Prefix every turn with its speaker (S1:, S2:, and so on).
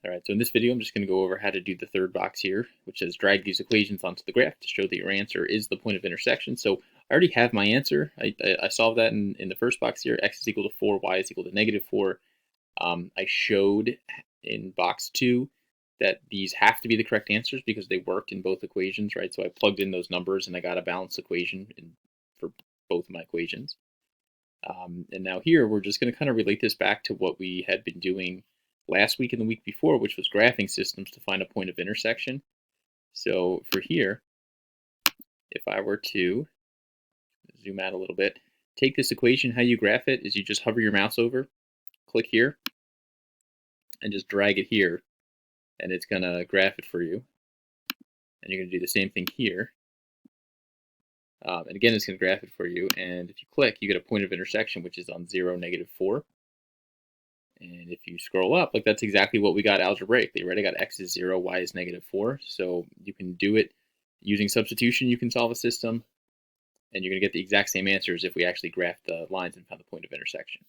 S1: All right, so in this video, I'm just going to go over how to do the third box here, which says drag these equations onto the graph to show that your answer is the point of intersection. So I already have my answer. I solved that in the first box here. X is equal to 4, y is equal to -4. I showed in box 2 that these have to be the correct answers because they worked in both equations, right? So I plugged in those numbers and I got a balanced equation for both of my equations. And now here, we're just going to kind of relate this back to what we had been doing last week and the week before, which was graphing systems to find a point of intersection. So for here, if I were to zoom out a little bit, take this equation, how you graph it is you just hover your mouse over, click here, and just drag it here, and it's going to graph it for you. And you're going to do the same thing here. And again, it's going to graph it for you. And if you click, you get a point of intersection, which is on 0, -4. And if you scroll up, like that's exactly what we got algebraically, right? I got x is 0, y is -4. So you can do it using substitution. You can solve a system, and you're going to get the exact same answers if we actually graph the lines and found the point of intersection.